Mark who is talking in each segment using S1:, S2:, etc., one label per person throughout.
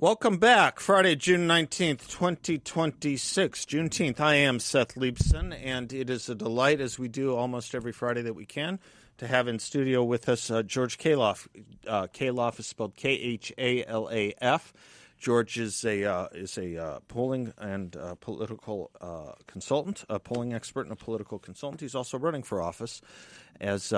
S1: Welcome back. Friday, June 19th, 2026. Juneteenth. I am Seth Leibsohn, and it is a delight, as we do almost every Friday that we can, to have in studio with us George Khalaf. Khalaf is spelled Khalaf. George is a polling and political consultant, a polling expert and a political consultant. He's also running for office as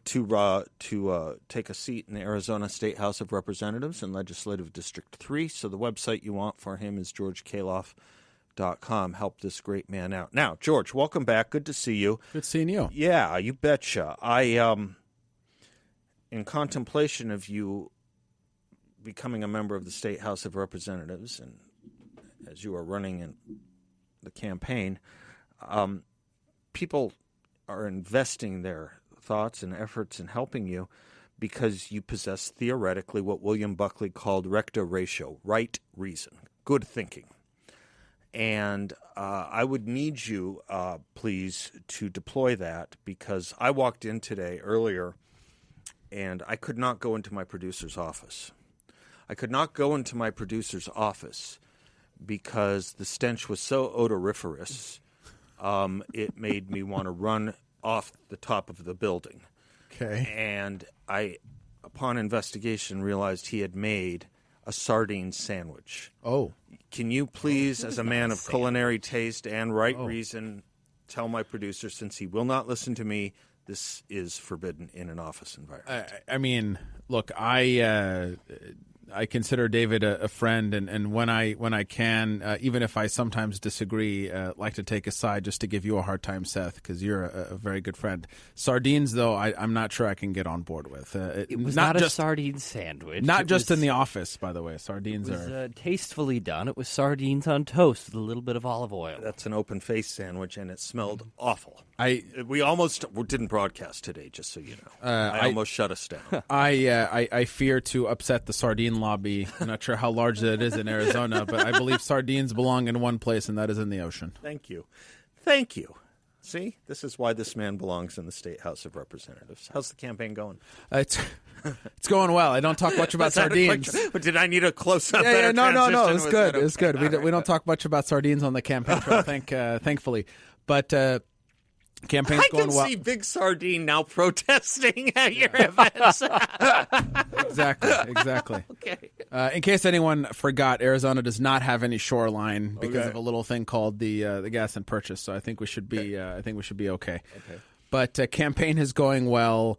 S1: to take a seat in the Arizona State House of Representatives in Legislative District 3. So the website you want for him is georgekhalaf.com. Help this great man out. Now, George, welcome back. Good to see you.
S2: Good seeing you.
S1: Yeah, you betcha. In contemplation of you becoming a member of the State House of Representatives, and as you are running in the campaign, people are investing their thoughts and efforts in helping you because you possess theoretically what William Buckley called recto ratio, right reason, good thinking. And I would need you, please, to deploy that, because I walked in today earlier and I could not go into my producer's office. I could not go into my producer's office because the stench was so odoriferous, it made me want to run off the top of the building.
S2: Okay.
S1: And I, upon investigation, realized he had made a sardine sandwich.
S2: Oh.
S1: Can you please, as a man of culinary taste and right reason, tell my producer, since he will not listen to me, this is forbidden in an office environment?
S2: I mean, look, I consider David a friend, and when I can, even if I sometimes disagree, like to take a side just to give you a hard time, Seth, because you're a very good friend. Sardines, though, I'm not sure I can get on board with.
S3: It was not just a sardine sandwich.
S2: Not just in the office, by the way. Sardines
S3: are tastefully done. It was sardines on toast with a little bit of olive oil.
S1: That's an open-faced sandwich, and it smelled awful. We didn't broadcast today, just so you know. I almost shut us down.
S2: I fear to upset the sardine lobby. I'm not sure how large that is in Arizona, but I believe sardines belong in one place, and that is in the ocean.
S1: Thank you. Thank you. See, this is why this man belongs in the State House of Representatives. How's the campaign going?
S2: It's going well. I don't talk much about sardines.
S1: But did I need a close-up?
S2: No. It's good. It's good. We don't talk much about sardines on the campaign trail, thankfully. But campaign's going well. I
S1: can see Big Sardine now protesting at your events.
S2: Exactly.
S1: Okay.
S2: In case anyone forgot, Arizona does not have any shoreline because of a little thing called the gas and purchase. So I think we should be okay. But campaign is going well.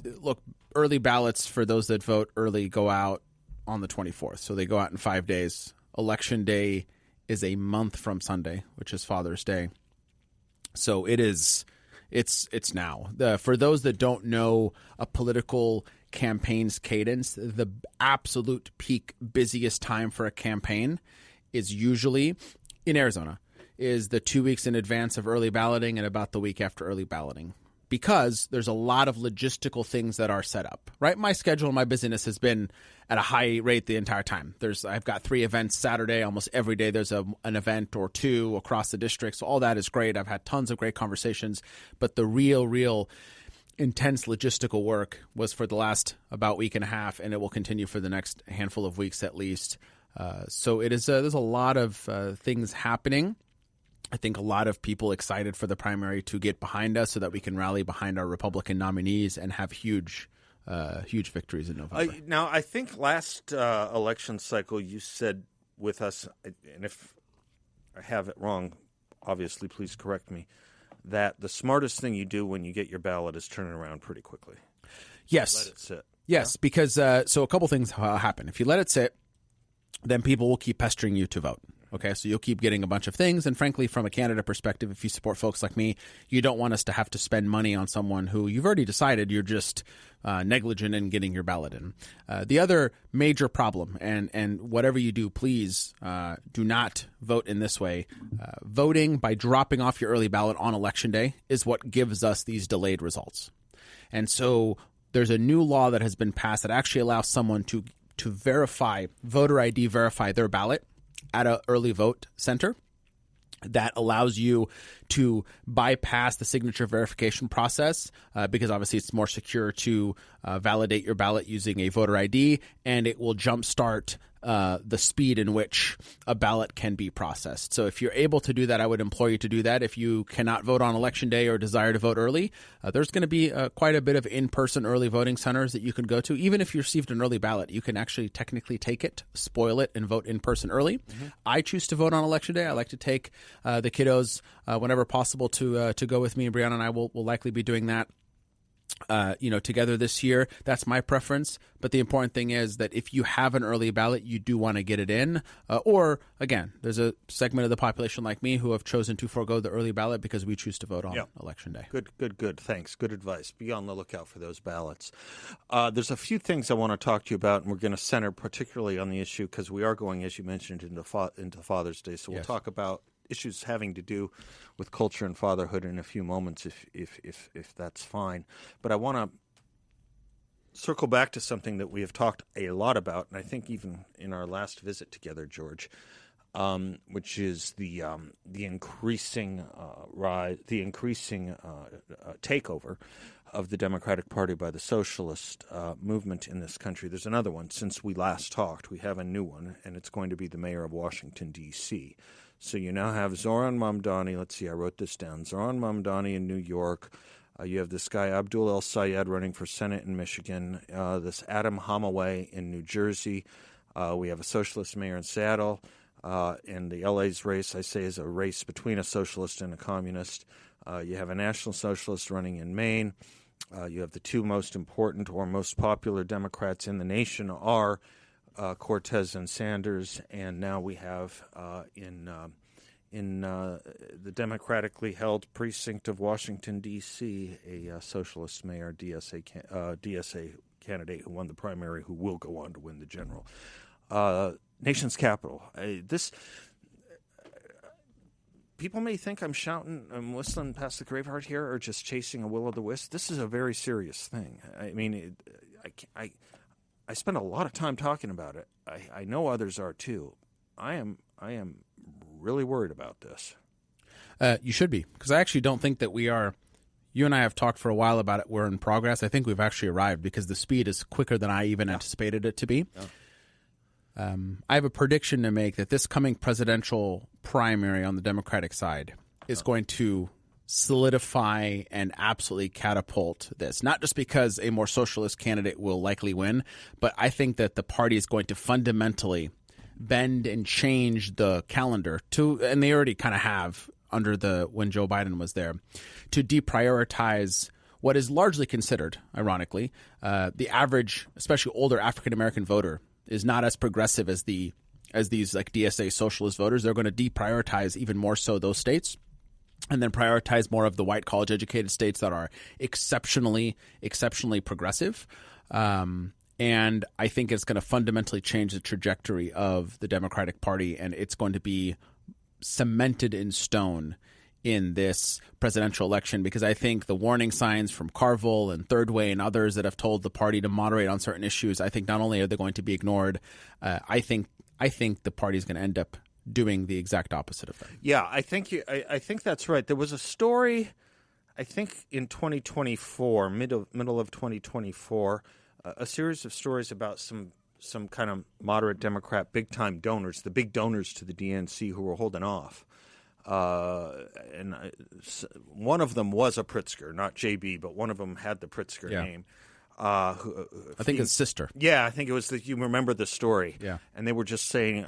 S2: Look, early ballots for those that vote early go out on the 24th. So they go out in 5 days. Election day is a month from Sunday, which is Father's Day. So it's now. For those that don't know a political campaign's cadence, the absolute peak busiest time for a campaign is usually in Arizona is the 2 weeks in advance of early balloting and about the week after early balloting, because there's a lot of logistical things that are set up, right? My schedule and my busyness has been at a high rate the entire time. I've got 3 events Saturday. Almost every day there's an event or 2 across the district. So all that is great. I've had tons of great conversations. But the real intense logistical work was for the last about week and a half, and it will continue for the next handful of weeks at least. So it is. There's a lot of things happening. I think a lot of people excited for the primary to get behind us so that we can rally behind our Republican nominees and have huge victories in November.
S1: Now, I think last election cycle you said with us, and if I have it wrong, obviously please correct me, that the smartest thing you do when you get your ballot is turn it around pretty quickly.
S2: Yes.
S1: Let it sit.
S2: Yes,
S1: yeah?
S2: Because so a couple things happen. If you let it sit, then people will keep pestering you to vote. Okay, so you'll keep getting a bunch of things. And frankly, from a candidate perspective, if you support folks like me, you don't want us to have to spend money on someone who you've already decided you're just negligent in getting your ballot in. The other major problem, and whatever you do, please do not vote in this way. Voting by dropping off your early ballot on Election Day is what gives us these delayed results. And so there's a new law that has been passed that actually allows someone to verify, voter ID verify their ballot at an early vote center. that allows you to bypass the signature verification process because obviously it's more secure to validate your ballot using a voter ID, and it will jumpstart the speed in which a ballot can be processed. So if you're able to do that, I would implore you to do that. If you cannot vote on Election Day or desire to vote early, there's going to be quite a bit of in-person early voting centers that you can go to. Even if you received an early ballot, you can actually technically take it, spoil it, and vote in person early. Mm-hmm. I choose to vote on Election Day. I like to take the kiddos whenever possible to go with me. And Brianna and I will likely be doing that together this year. That's my preference. But the important thing is that if you have an early ballot, you do want to get it in. Or, again, there's a segment of the population like me who have chosen to forego the early ballot because we choose to vote on Election Day.
S1: Good. Thanks. Good advice. Be on the lookout for those ballots. There's a few things I want to talk to you about, and we're going to center particularly on the issue because we are going, as you mentioned, into Father's Day. So we'll talk about issues having to do with culture and fatherhood in a few moments, if that's fine. But I want to circle back to something that we have talked a lot about, and I think even in our last visit together, George, which is the increasing takeover of the Democratic Party by the socialist movement in this country. There's another one. Since we last talked, we have a new one, and it's going to be the mayor of Washington, D.C. So you now have Zoran Mamdani. Let's see, I wrote this down. Zoran Mamdani in New York. You have this guy, Abdul El Sayed, running for Senate in Michigan. This Adam Hamaway in New Jersey. We have a socialist mayor in Seattle. And the LA's race, I say, is a race between a socialist and a communist. You have a national socialist running in Maine. You have the two most important or most popular Democrats in the nation are Cortez and Sanders, and now we have in the democratically held precinct of Washington, D.C., a socialist mayor, DSA candidate who won the primary, who will go on to win the general. Nation's capital. People may think I'm shouting, I'm whistling past the graveyard here, or just chasing a will-o'-the-wisp. This is a very serious thing. I mean, I spend a lot of time talking about it. I know others are too. I am really worried about this.
S2: You should be, because I actually don't think that we are. You and I have talked for a while about it. We're in progress. I think we've actually arrived because the speed is quicker than I even anticipated it to be. Yeah. I have a prediction to make that this coming presidential primary on the Democratic side is going to solidify and absolutely catapult this. Not just because a more socialist candidate will likely win, but I think that the party is going to fundamentally bend and change the calendar to, and they already kind of have under when Joe Biden was there, to deprioritize what is largely considered, ironically, the average, especially older African-American voter is not as progressive as these like DSA socialist voters. They're going to deprioritize even more so those states, and then prioritize more of the white college-educated states that are exceptionally progressive. And I think it's going to fundamentally change the trajectory of the Democratic Party, and it's going to be cemented in stone in this presidential election, because I think the warning signs from Carville and Third Way and others that have told the party to moderate on certain issues, I think not only are they going to be ignored, I think the party is going to end up doing the exact opposite of that.
S1: Yeah, I think that's right. There was a story, I think in 2024, middle of 2024, a series of stories about some kind of moderate Democrat big-time donors, the big donors to the DNC who were holding off. And one of them was a Pritzker, not JB, but one of them had the Pritzker name.
S2: I think his sister.
S1: Yeah, I think it was you remember the story.
S2: Yeah.
S1: And they were just saying,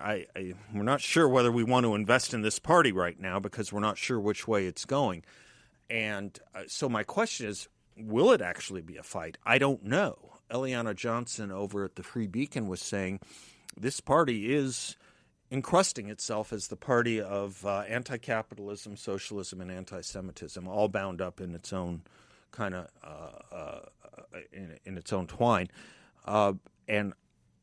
S1: we're not sure whether we want to invest in this party right now because we're not sure which way it's going. And so my question is, will it actually be a fight? I don't know. Eliana Johnson over at the Free Beacon was saying this party is encrusting itself as the party of anti-capitalism, socialism, and anti-Semitism, all bound up in its own kind of in its own twine. And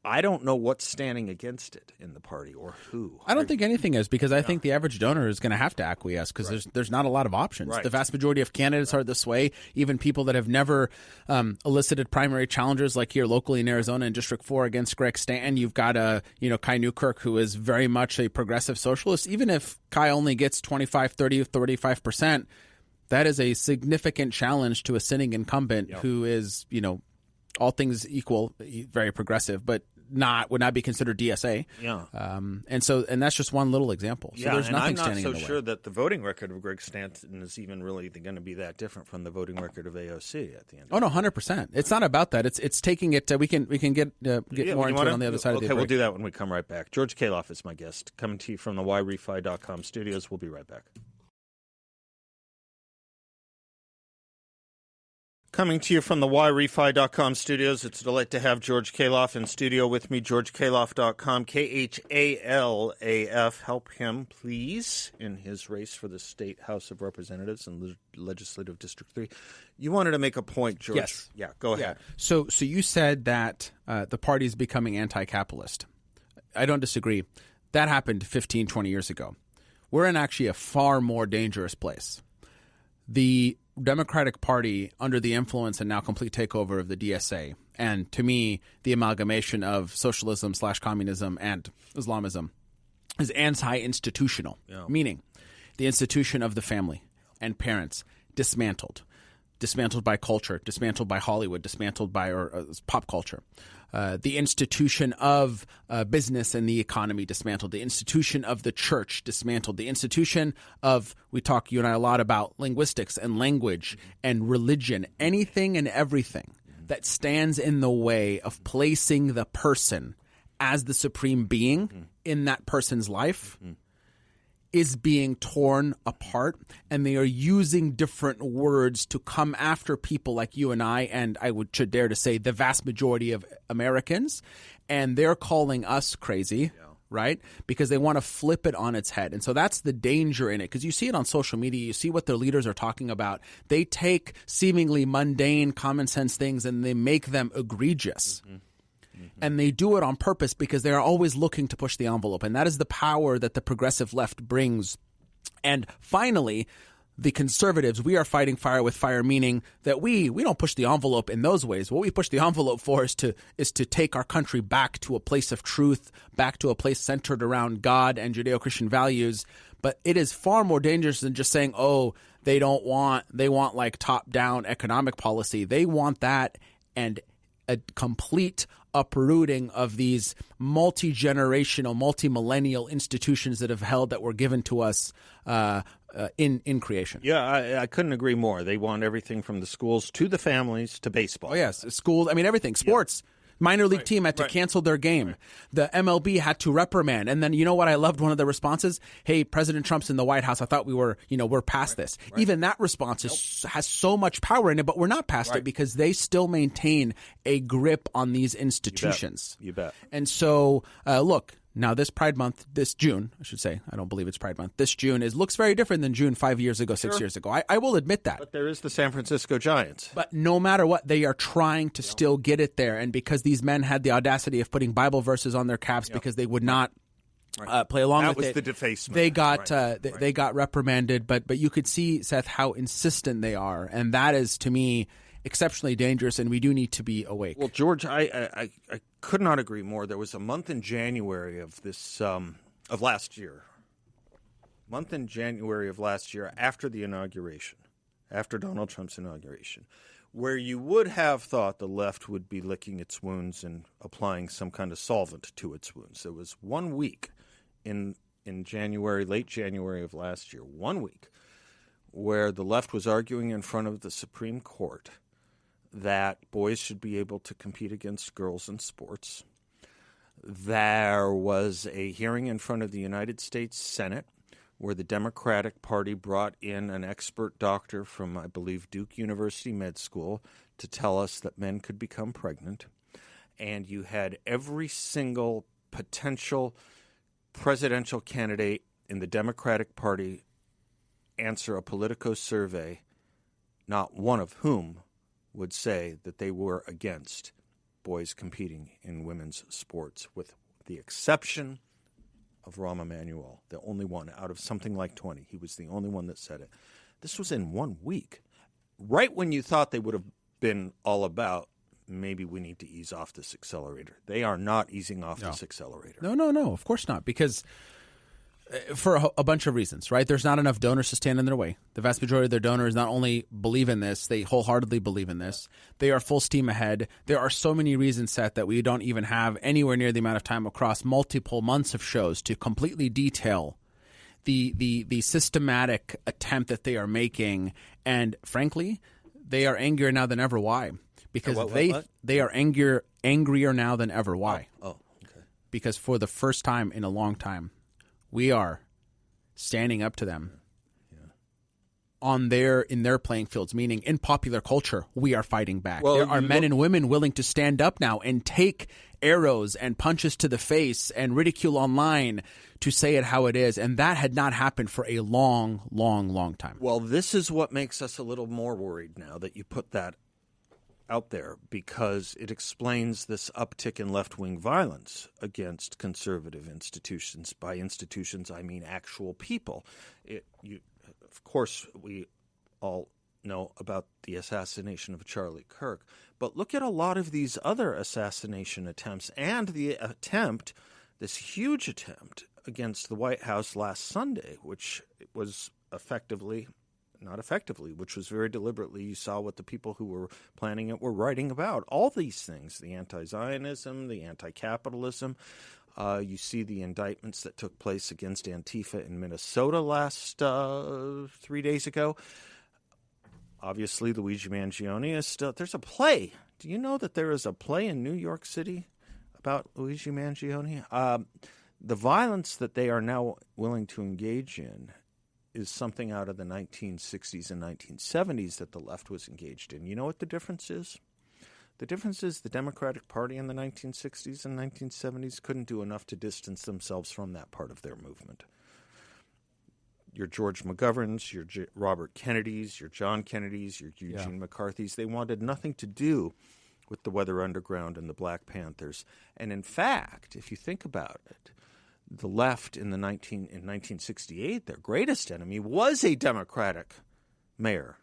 S1: I don't know what's standing against it in the party or who.
S2: I don't think anything is, because I think the average donor is going to have to acquiesce, because there's not a lot of options.
S1: Right.
S2: The vast majority of candidates are this way. Even people that have never elicited primary challenges, like here locally in Arizona in District 4 against Greg Stanton, you've got Kai Newkirk, who is very much a progressive socialist. Even if Kai only gets 25, 30, 35%, that is a significant challenge to a sitting incumbent who is, all things equal, very progressive, but would not be considered DSA.
S1: Yeah.
S2: And that's just one little example. So there's nothing standing in the way.
S1: I'm not so sure that the voting record of Greg Stanton is even really going to be that different from the voting record of AOC at the end.
S2: Oh no, 100%. It's not about that. It's taking it. We can get more into it on the other side of the break.
S1: Okay, we'll do that when we come right back. George Khalaf is my guest, coming to you from the YRefi.com studios. We'll be right back. Coming to you from the YRefi.com studios, it's a delight to have George Khalaf in studio with me, georgekhalaf.com, Khalaf. Help him, please, in his race for the State House of Representatives and Legislative District 3. You wanted to make a point, George.
S2: Yes.
S1: Yeah, go ahead.
S2: So you said that the party is becoming anti-capitalist. I don't disagree. That happened 15, 20 years ago. We're in actually a far more dangerous place. The Democratic Party, under the influence and now complete takeover of the DSA, and to me, the amalgamation of socialism / communism and Islamism, is anti-institutional, meaning the institution of the family and parents dismantled by culture, dismantled by Hollywood, dismantled by pop culture. The institution of business and the economy dismantled. The institution of the church dismantled. The institution of, we talk, you and I, a lot about linguistics and language and religion, anything and everything that stands in the way of placing the person as the supreme being in that person's life is being torn apart, and they are using different words to come after people like you and I, and I should dare to say the vast majority of Americans, and they're calling us crazy, right? Because they want to flip it on its head. And so that's the danger in it, because you see it on social media, you see what their leaders are talking about. They take seemingly mundane, common sense things and they make them egregious. And they do it on purpose because they are always looking to push the envelope. And that is the power that the progressive left brings. And finally, the conservatives, we are fighting fire with fire, meaning that we don't push the envelope in those ways. What we push the envelope for is to take our country back to a place of truth, back to a place centered around God and Judeo-Christian values. But it is far more dangerous than just saying, they want like top-down economic policy. They want that and a complete uprooting of these multi-generational, multi-millennial institutions that were given to us in creation.
S1: Yeah, I couldn't agree more. They want everything from the schools to the families to baseball.
S2: Oh, yes. Schools, everything. Sports. Yeah. Minor league team had to cancel their game. The MLB had to reprimand. And then, you know what? I loved one of the responses. Hey, President Trump's in the White House. I thought we're past this. Right. Even that response has so much power in it, but we're not past it because they still maintain a grip on these institutions.
S1: You bet.
S2: And so, look, now this Pride Month, this June, I should say, I don't believe it's Pride Month, this June looks very different than June 5 years ago, 6 years ago. I will admit that.
S1: But there is the San Francisco Giants.
S2: But no matter what, they are trying to still get it there. And because these men had the audacity of putting Bible verses on their caps because they would not play along with it.
S1: That was the defacement.
S2: They got they got reprimanded. But you could see, Seth, how insistent they are. And that is, to me, exceptionally dangerous, and we do need to be awake.
S1: Well, George, I could not agree more. There was a month in January of this of last year. Month in January of last year, after the inauguration, after Donald Trump's inauguration, where you would have thought the left would be licking its wounds and applying some kind of solvent to its wounds. There was 1 week in January, late January of last year, 1 week, where the left was arguing in front of the Supreme Court that boys should be able to compete against girls in sports. There was a hearing in front of the United States Senate where the Democratic Party brought in an expert doctor from, I believe, Duke University Med School to tell us that men could become pregnant. And you had every single potential presidential candidate in the Democratic Party answer a Politico survey, not one of whom would say that they were against boys competing in women's sports, with the exception of Rahm Emanuel, the only one out of something like 20. He was the only one that said it. This was in 1 week. Right when you thought they would have been all about, maybe we need to ease off this accelerator. They are not easing off this accelerator.
S2: No, of course not. Because for a bunch of reasons, right? There's not enough donors to stand in their way. The vast majority of their donors not only believe in this, they wholeheartedly believe in this. They are full steam ahead. There are so many reasons, Seth, that we don't even have anywhere near the amount of time across multiple months of shows to completely detail the systematic attempt that they are making. And frankly, they are angrier now than ever. Why? Because they are angrier now than ever. Why?
S1: Oh, okay.
S2: Because for the first time in a long time, we are standing up to them in their playing fields, meaning in popular culture, we are fighting back.
S1: Well,
S2: there are men and women willing to stand up now and take arrows and punches to the face and ridicule online to say it how it is. And that had not happened for a long, long, long time.
S1: Well, this is what makes us a little more worried now that you put that out there, because it explains this uptick in left-wing violence against conservative institutions. By institutions, I mean actual people. Of course, we all know about the assassination of Charlie Kirk, but look at a lot of these other assassination attempts and the attempt, this huge attempt against the White House last Sunday, which was which was very deliberately. You saw what the people who were planning it were writing about. All these things, the anti-Zionism, the anti-capitalism. You see the indictments that took place against Antifa in Minnesota last 3 days ago. Obviously, Luigi Mangione is still... There's a play. Do you know that there is a play in New York City about Luigi Mangione? The violence that they are now willing to engage in is something out of the 1960s and 1970s that the left was engaged in. You know what the difference is? The difference is the Democratic Party in the 1960s and 1970s couldn't do enough to distance themselves from that part of their movement. Your George McGoverns, your Robert Kennedys, your John Kennedys, your Eugene McCarthys, they wanted nothing to do with the Weather Underground and the Black Panthers. And in fact, if you think about it, the left in 1968, their greatest enemy was a Democratic mayor,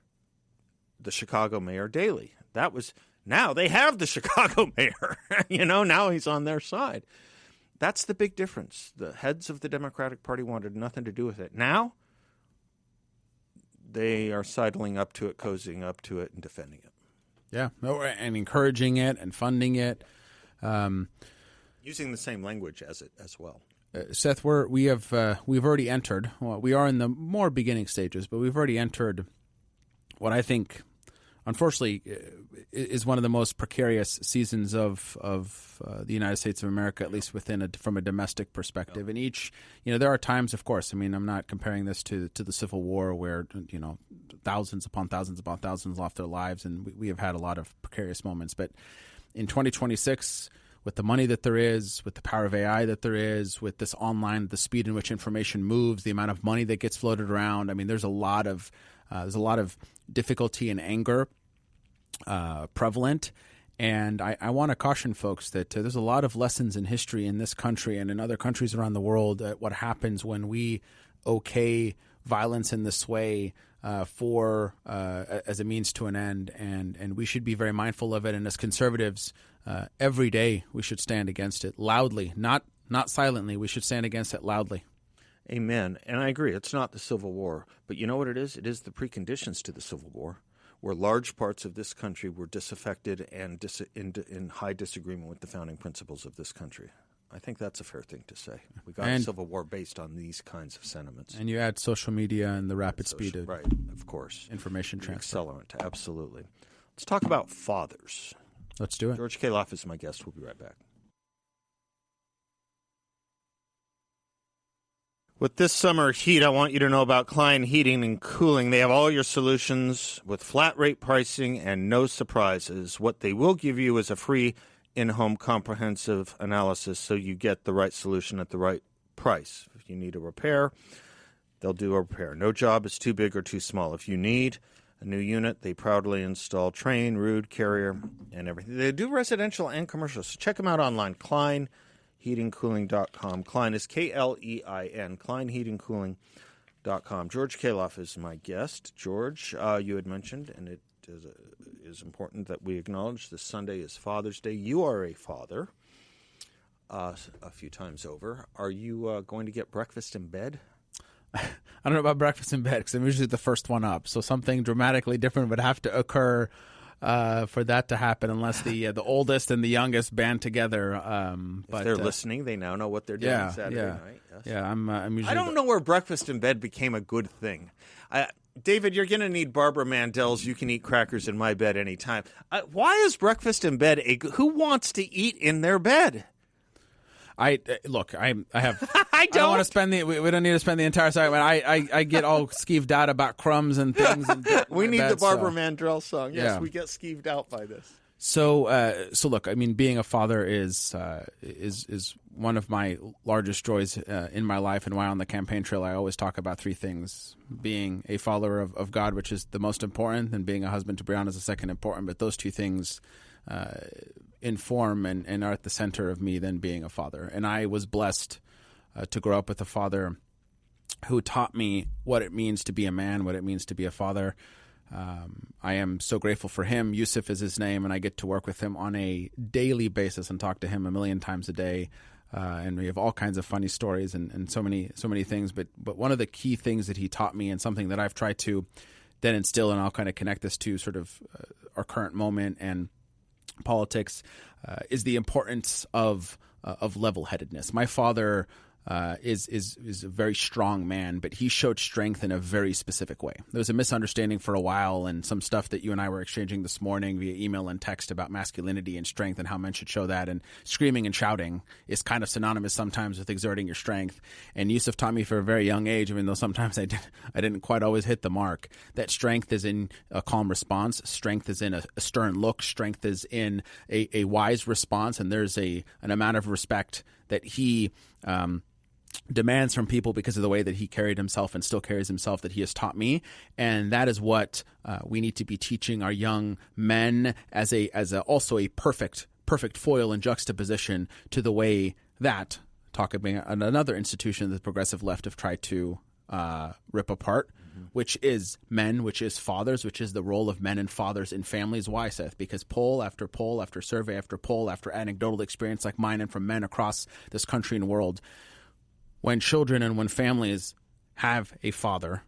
S1: the Chicago Mayor Daley. Now they have the Chicago mayor. Now he's on their side. That's the big difference. The heads of the Democratic Party wanted nothing to do with it. Now they are sidling up to it, cozying up to it, and defending it.
S2: Yeah, and encouraging it and funding it.
S1: Using the same language as it as well.
S2: Seth, we've already entered. Well, we are in the more beginning stages, but we've already entered what I think, unfortunately, is one of the most precarious seasons of the United States of America, at least from a domestic perspective. And there are times, of course. I mean, I'm not comparing this to the Civil War, where thousands upon thousands upon thousands lost their lives, and we have had a lot of precarious moments. But in 2026. With the money that there is, with the power of AI that there is, with this online, the speed in which information moves, the amount of money that gets floated around. I mean, there's a lot of difficulty and anger prevalent. And I want to caution folks that there's a lot of lessons in history in this country and in other countries around the world at what happens when we okay violence in this way as a means to an end. And we should be very mindful of it. And as conservatives, every day we should stand against it loudly, not silently. We should stand against it loudly.
S1: Amen. And I agree. It's not the Civil War. But you know what it is? It is the preconditions to the Civil War, where large parts of this country were disaffected and in high disagreement with the founding principles of this country. I think that's a fair thing to say. We got a Civil War based on these kinds of sentiments.
S2: And you add social media and the rapid speed of
S1: of course.
S2: Information transfer.
S1: Accelerant, absolutely. Let's talk about fathers.
S2: Let's do it.
S1: George Khalaf is my guest. We'll be right back. With this summer heat, I want you to know about Klein Heating and Cooling. They have all your solutions with flat rate pricing and no surprises. What they will give you is a free in-home comprehensive analysis so you get the right solution at the right price. If you need a repair, they'll do a repair. No job is too big or too small. If you need a new unit. They proudly install Train, Rude, Carrier, and everything. They do residential and commercial, so check them out online, kleinheatingcooling.com. Klein is Klein, kleinheatingcooling.com. George Khalaf is my guest. George, you had mentioned, and it is important that we acknowledge this Sunday is Father's Day. You are a father a few times over. Are you going to get breakfast in bed?
S2: I don't know about breakfast in bed because I'm usually the first one up. So something dramatically different would have to occur for that to happen, unless the oldest and the youngest band together.
S1: But if they're listening, they now know what they're doing Saturday night. Yes.
S2: Yeah, I'm usually.
S1: I don't know where breakfast in bed became a good thing. David, you're going to need Barbara Mandel's "You Can Eat Crackers in My Bed Anytime." Why is breakfast in bed who wants to eat in their bed?
S2: I have. I don't want to spend we don't need to spend the entire segment. I get all skeeved out about crumbs and things. And
S1: we need the Barbara Mandrell song. Yes, we get skeeved out by this.
S2: So look, I mean, being a father is one of my largest joys in my life, and while on the campaign trail, I always talk about three things: being a follower of God, which is the most important, and being a husband to Brianna is the second important. But those two things inform and are at the center of me than being a father. And I was blessed to grow up with a father who taught me what it means to be a man, what it means to be a father. I am so grateful for him. Yusuf is his name, and I get to work with him on a daily basis and talk to him a million times a day. And we have all kinds of funny stories and so many things. But one of the key things that he taught me, and something that I've tried to then instill, and I'll kind of connect this to sort of our current moment and politics, is the importance of level-headedness. My father is a very strong man, but he showed strength in a very specific way. There was a misunderstanding for a while, and some stuff that you and I were exchanging this morning via email and text about masculinity and strength and how men should show that. And screaming and shouting is kind of synonymous sometimes with exerting your strength. And Yusuf taught me for a very young age, even though sometimes I didn't quite always hit the mark, that strength is in a calm response, strength is in a stern look, strength is in a wise response, and there's an amount of respect that he demands from people because of the way that he carried himself and still carries himself that he has taught me. And that is what we need to be teaching our young men as also a perfect foil and juxtaposition to the way that, talk about another institution that the progressive left have tried to rip apart, which is men, which is fathers, which is the role of men and fathers in families. Why, Seth? Because poll after poll after survey after poll after anecdotal experience like mine and from men across this country and world, when children and when families have a father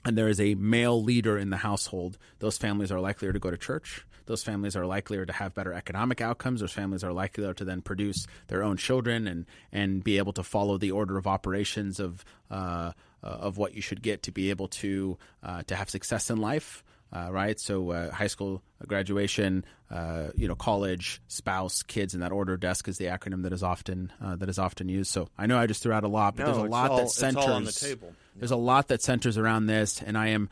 S2: and there is a male leader in the household, those families are likelier to go to church. Those families are likelier to have better economic outcomes. Those families are likelier to then produce their own children and be able to follow the order of operations of what you should get to be able to have success in life. Right, so high school graduation, college, spouse, kids, in that order. DESC is the acronym that is often used. So I know I just threw out a lot, but there's a lot that centers.
S1: It's all on the table.
S2: There's a lot that centers around this, and I am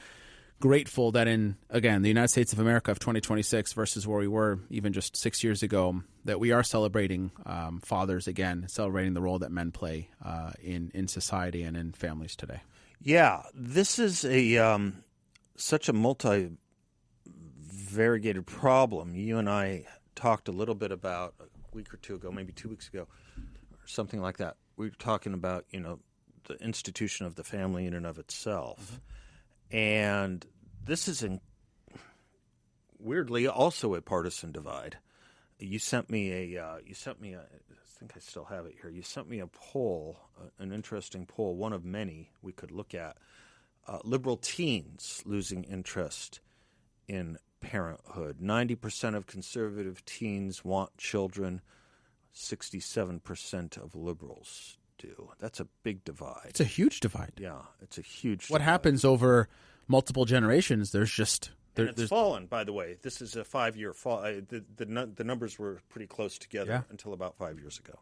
S2: grateful that in the United States of America of 2026 versus where we were even just 6 years ago, that we are celebrating fathers again, celebrating the role that men play in society and in families today.
S1: Yeah, this is such a multi-variegated problem. You and I talked a little bit about a week or two ago, maybe 2 weeks ago, or something like that. We were talking about, the institution of the family in and of itself. Mm-hmm. And this is weirdly also a partisan divide. You sent me I think I still have it here. You sent me a poll, an interesting poll, one of many we could look at. Liberal teens losing interest in parenthood. 90% of conservative teens want children. 67% of liberals do. That's a big divide.
S2: It's a huge divide.
S1: Yeah, it's a huge
S2: What
S1: divide.
S2: happens over multiple generations, there's just...
S1: It's fallen, by the way. This is a 5-year fall. The numbers were pretty close together until about 5 years ago.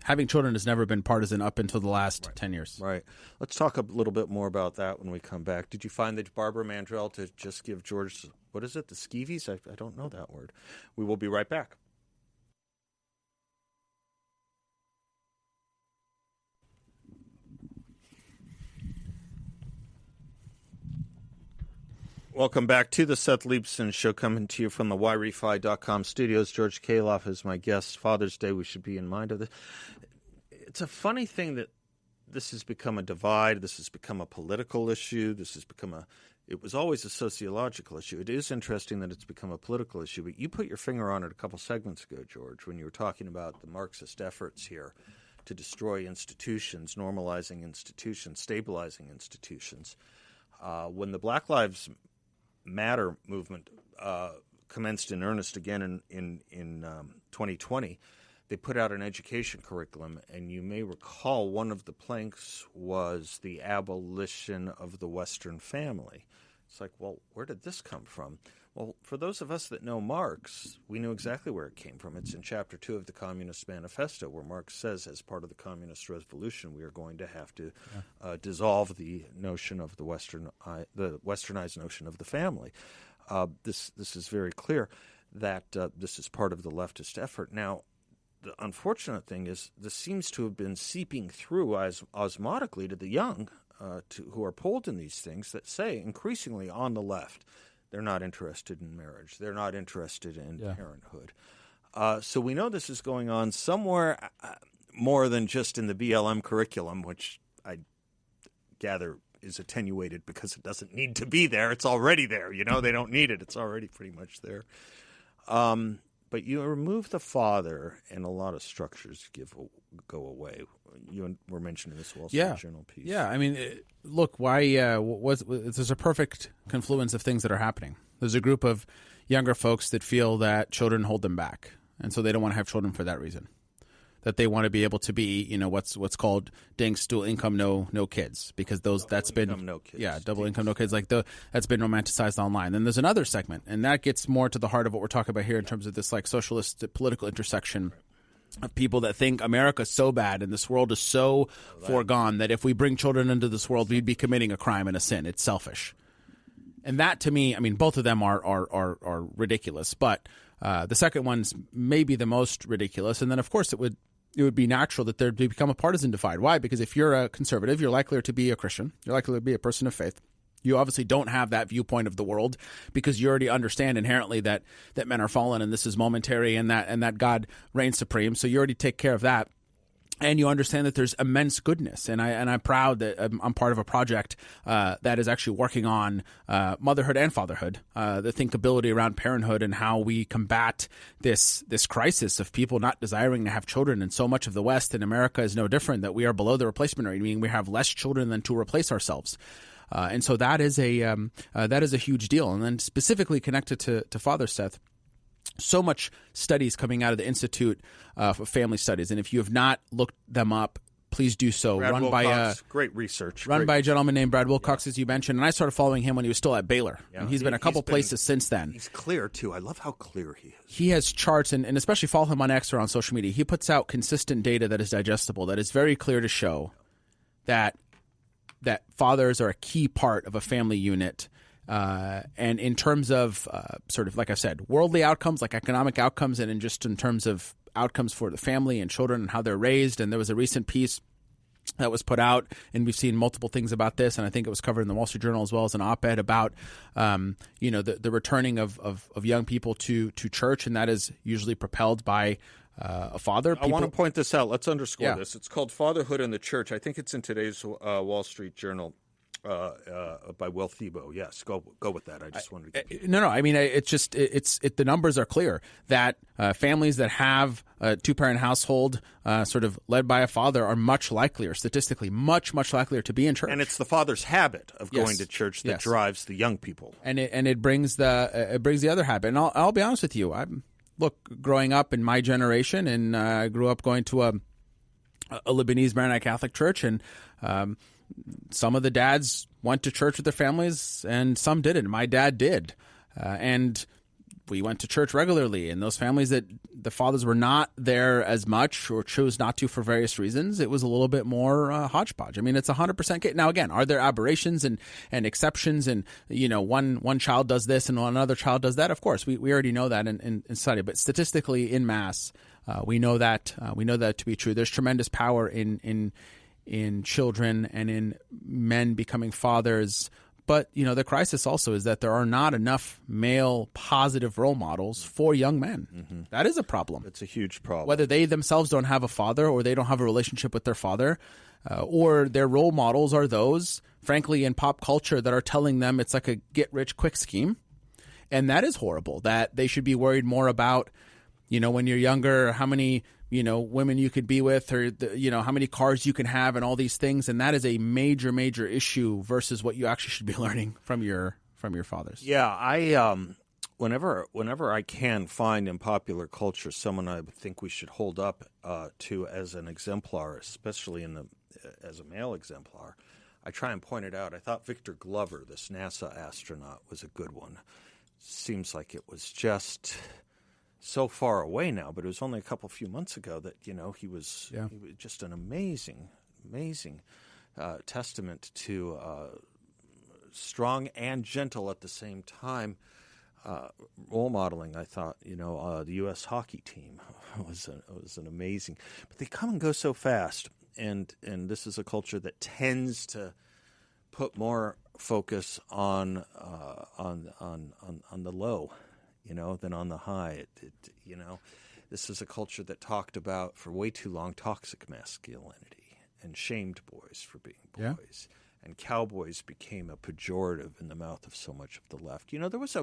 S2: Having children has never been partisan up until the last 10 years.
S1: Right. Let's talk a little bit more about that when we come back. Did you find that Barbara Mandrell to just give George, what is it, the skeevies? I don't know that word. We will be right back. Welcome back to the Seth Leibsohn Show, coming to you from the YRefi.com studios. George Khalaf is my guest. Father's Day, we should be in mind of this. It's a funny thing that this has become a divide. This has become a political issue. It was always a sociological issue. It is interesting that it's become a political issue, but you put your finger on it a couple segments ago, George, when you were talking about the Marxist efforts here to destroy institutions, normalizing institutions, stabilizing institutions. When the Black Lives Matter movement commenced in earnest again in 2020, they put out an education curriculum, and you may recall one of the planks was the abolition of the Western family. It's like, well, where did this come from? Well, for those of us that know Marx, we know exactly where it came from. It's in Chapter 2 of the Communist Manifesto, where Marx says, as part of the Communist Revolution, we are going to have to dissolve the notion of the westernized notion of the family. This is very clear that this is part of the leftist effort. Now, the unfortunate thing is this seems to have been seeping through osmotically to the young who are polled in these things that say increasingly on the left, they're not interested in marriage. They're not interested in parenthood. So we know this is going on somewhere more than just in the BLM curriculum, which I gather is attenuated because it doesn't need to be there. It's already there. They don't need it. It's already pretty much there. But you remove the father, and a lot of structures go away. You were mentioning this Wall Street Journal piece.
S2: Yeah, I mean, look, why there's a perfect confluence of things that are happening. There's a group of younger folks that feel that children hold them back, and so they don't want to have children for that reason. That they want to be able to be, what's called DINKs, dual income, no kids, because that's been
S1: no kids.
S2: Double income, no kids, that's been romanticized online. Then there's another segment, and that gets more to the heart of what we're talking about here in terms of this socialist political intersection of people that think America's so bad and this world is so foregone that if we bring children into this world, we'd be committing a crime and a sin. It's selfish. And that, to me, I mean, both of them are ridiculous, but the second one's maybe the most ridiculous. And then, of course, it would be natural that there become a partisan divide. Why? Because if you're a conservative, you're likely to be a Christian. You're likely to be a person of faith. You obviously don't have that viewpoint of the world because you already understand inherently that men are fallen and this is momentary and that God reigns supreme. So you already take care of that. And you understand that there's immense goodness, and I'm proud that I'm part of a project that is actually working on motherhood and fatherhood, the thinkability around parenthood and how we combat this crisis of people not desiring to have children. And so much of the West and America is no different, that we are below the replacement rate, meaning we have less children than to replace ourselves. And so that is a huge deal. And then specifically connected to Father Seth, so much studies coming out of the Institute for Family Studies, and if you have not looked them up, please do so.
S1: Brad Wilcox, great research.
S2: Run by a gentleman named Brad Wilcox, as you mentioned, and I started following him when he was still at Baylor, and he's been a couple places since then.
S1: He's clear, too. I love how clear he is.
S2: He has charts, and especially follow him on X or on social media. He puts out consistent data that is digestible, that is very clear to show that fathers are a key part of a family unit. And in terms of sort of, like I said, worldly outcomes, like economic outcomes, and in terms of outcomes for the family and children and how they're raised. And there was a recent piece that was put out, and we've seen multiple things about this, and I think it was covered in the Wall Street Journal as well as an op-ed about the returning of young people to church, and that is usually propelled by a father.
S1: I want to point this out. Let's underscore this. It's called Fatherhood in the Church. I think it's in today's Wall Street Journal. By Will Thibeau. Yes, go with that. I just wanted to.
S2: No. I mean, the numbers are clear that families that have a two-parent household, sort of led by a father, are much likelier, statistically, much likelier to be in church.
S1: And it's the father's habit of going to church that drives the young people.
S2: And it brings the other habit. And I'll be honest with you. Growing up in my generation, and I grew up going to a Lebanese Maronite Catholic church, and some of the dads went to church with their families and some didn't. My dad did. And we went to church regularly. And those families that the fathers were not there as much or chose not to for various reasons, it was a little bit more hodgepodge. I mean, it's 100%. Now, again, are there aberrations and exceptions? And, one child does this and another child does that? Of course, we already know that in study. But statistically, in mass, we know that to be true. There's tremendous power in children and in men becoming fathers But, the crisis also is that there are not enough male positive role models for young men. Mm-hmm. That is a problem.
S1: It's a huge problem.
S2: Whether they themselves don't have a father or they don't have a relationship with their father, or their role models are those, frankly, in pop culture that are telling them it's like a get-rich-quick scheme. And that is horrible, that they should be worried more about, when you're younger, how many women you could be with, or how many cars you can have, and all these things. And that is a major, major issue versus what you actually should be learning from your fathers.
S1: Yeah, I whenever I can find in popular culture someone I think we should hold up to as an exemplar, especially as a male exemplar, I try and point it out. I thought Victor Glover, this NASA astronaut, was a good one. Seems like it was just so far away now, but it was only a few months ago that he was just an amazing testament to strong and gentle at the same time role modeling. I thought the U.S. hockey team was an amazing, but they come and go so fast, and this is a culture that tends to put more focus on the low, than on the high. This is a culture that talked about for way too long toxic masculinity and shamed boys for being boys. Yeah. And cowboys became a pejorative in the mouth of so much of the left. There was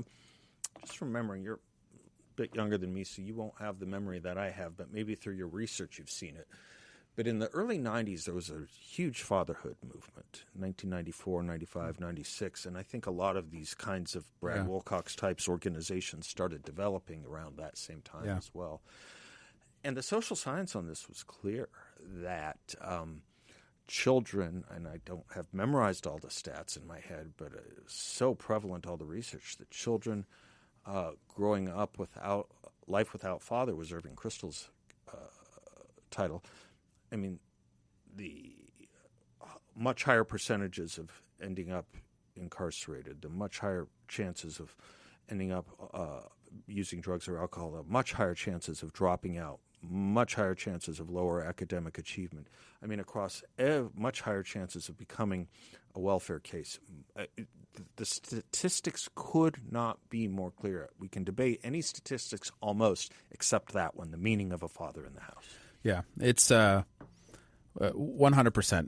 S1: just remembering, you're a bit younger than me, so you won't have the memory that I have, but maybe through your research you've seen it. But in the early 90s, there was a huge fatherhood movement, 1994, 95, 96, and I think a lot of these kinds of Brad Wilcox types organizations started developing around that same time as well. And the social science on this was clear, that children, and I don't have memorized all the stats in my head, but it's so prevalent, all the research, that children growing up without life without father was Irving Kristol's title. I mean, the much higher percentages of ending up incarcerated, the much higher chances of ending up using drugs or alcohol, the much higher chances of dropping out, much higher chances of lower academic achievement. I mean, across much higher chances of becoming a welfare case. The statistics could not be more clear. We can debate any statistics almost, except that one, the meaning of a father in the house.
S2: Yeah, it's 100%.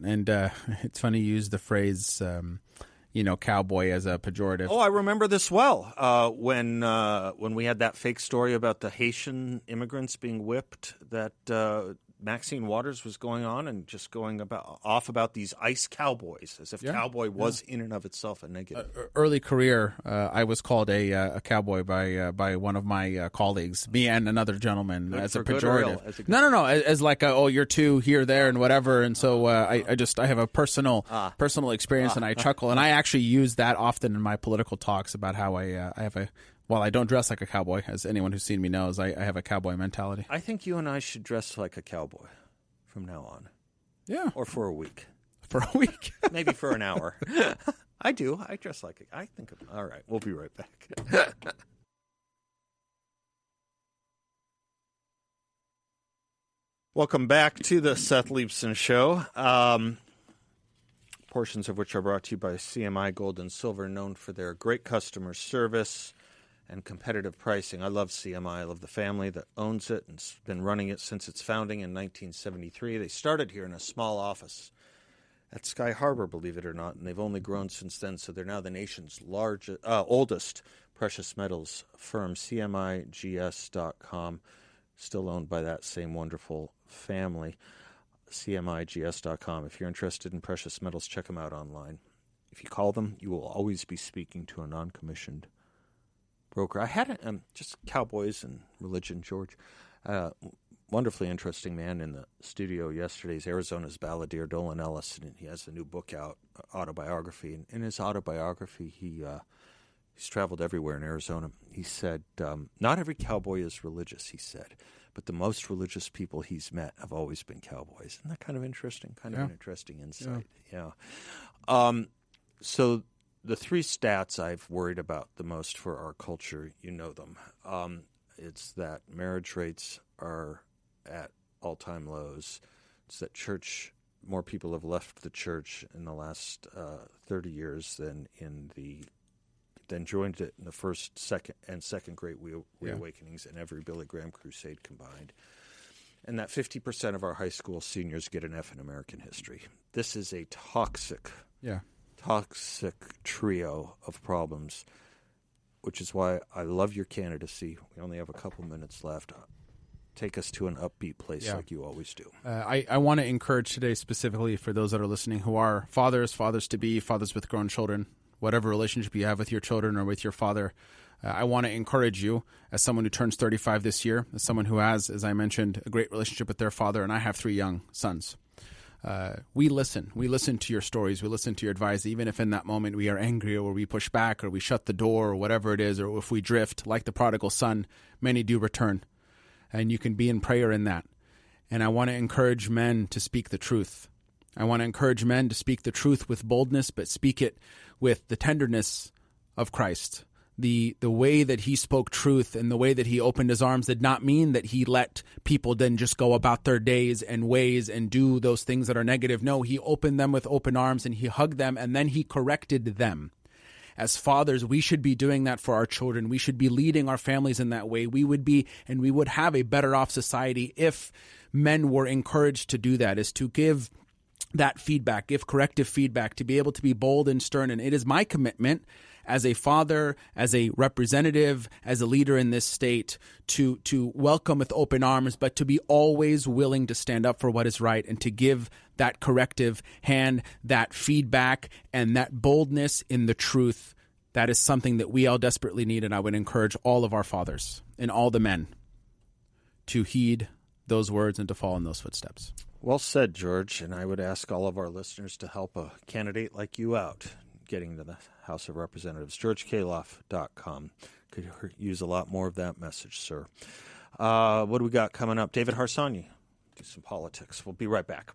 S2: And it's funny you use the phrase, cowboy as a pejorative.
S1: Oh, I remember this well. When we had that fake story about the Haitian immigrants being whipped, that Maxine Waters was going on and just going off about these ICE cowboys, as if cowboy was in and of itself a negative.
S2: Early career, I was called a cowboy by one of my colleagues, me and another gentleman, as a pejorative. No, as like you're too here, there, and whatever. And so I have a personal experience, and I chuckle, and I actually use that often in my political talks about how I have a. While I don't dress like a cowboy, as anyone who's seen me knows, I have a cowboy mentality.
S1: I think you and I should dress like a cowboy from now on.
S2: Yeah.
S1: Or for a week.
S2: For a week?
S1: Maybe for an hour. I do. I dress like a... I think of... All right. We'll be right back. Welcome back to the Seth Leibsohn Show. Portions of which are brought to you by CMI Gold and Silver, known for their great customer service and competitive pricing. I love CMI. I love the family that owns it and has been running it since its founding in 1973. They started here in a small office at Sky Harbor, believe it or not, and they've only grown since then. So they're now the nation's oldest precious metals firm, CMIGS.com, still owned by that same wonderful family, CMIGS.com. If you're interested in precious metals, check them out online. If you call them, you will always be speaking to a non-commissioned broker. I had just cowboys and religion, George. Wonderfully interesting man in the studio yesterday. He's Arizona's balladeer, Dolan Ellis, and he has a new book out, autobiography. And in his autobiography, he's traveled everywhere in Arizona. He said, not every cowboy is religious, he said, but the most religious people he's met have always been cowboys. Isn't that kind of interesting? Kind of an interesting insight. Yeah. So the three stats I've worried about the most for our culture, you know them. It's that marriage rates are at all-time lows. It's that church more people have left the church in the last 30 years than joined it in the first, second Great Reawakenings and every Billy Graham crusade combined. And that 50% of our high school seniors get an F in American history. This is a toxic trio of problems, which is why I love your candidacy. We only have a couple minutes left. Take us to an upbeat place like you always do.
S2: I want to encourage today specifically for those that are listening who are fathers-to-be, fathers with grown children, whatever relationship you have with your children or with your father. I want to encourage you as someone who turns 35 this year, as someone who has, as I mentioned, a great relationship with their father, and I have 3 young sons. We listen. We listen to your stories. We listen to your advice, even if in that moment we are angry or we push back or we shut the door or whatever it is, or if we drift. Like the prodigal son, many do return. And you can be in prayer in that. And I want to encourage men to speak the truth. I want to encourage men to speak the truth with boldness, but speak it with the tenderness of Christ. The way that he spoke truth and the way that he opened his arms did not mean that he let people then just go about their days and ways and do those things that are negative. No, he opened them with open arms and he hugged them and then he corrected them. As fathers, we should be doing that for our children. We should be leading our families in that way. We would have a better off society if men were encouraged to do that, is to give that feedback, give corrective feedback, to be able to be bold and stern. And it is my commitment as a father, as a representative, as a leader in this state, to welcome with open arms, but to be always willing to stand up for what is right and to give that corrective hand, that feedback, and that boldness in the truth. That is something that we all desperately need, and I would encourage all of our fathers and all the men to heed those words and to follow in those footsteps.
S1: Well said, George, and I would ask all of our listeners to help a candidate like you out getting to the House of Representatives. GeorgeKhalaf.com. Could use a lot more of that message, sir. What do we got coming up? David Harsanyi, do some politics. We'll be right back.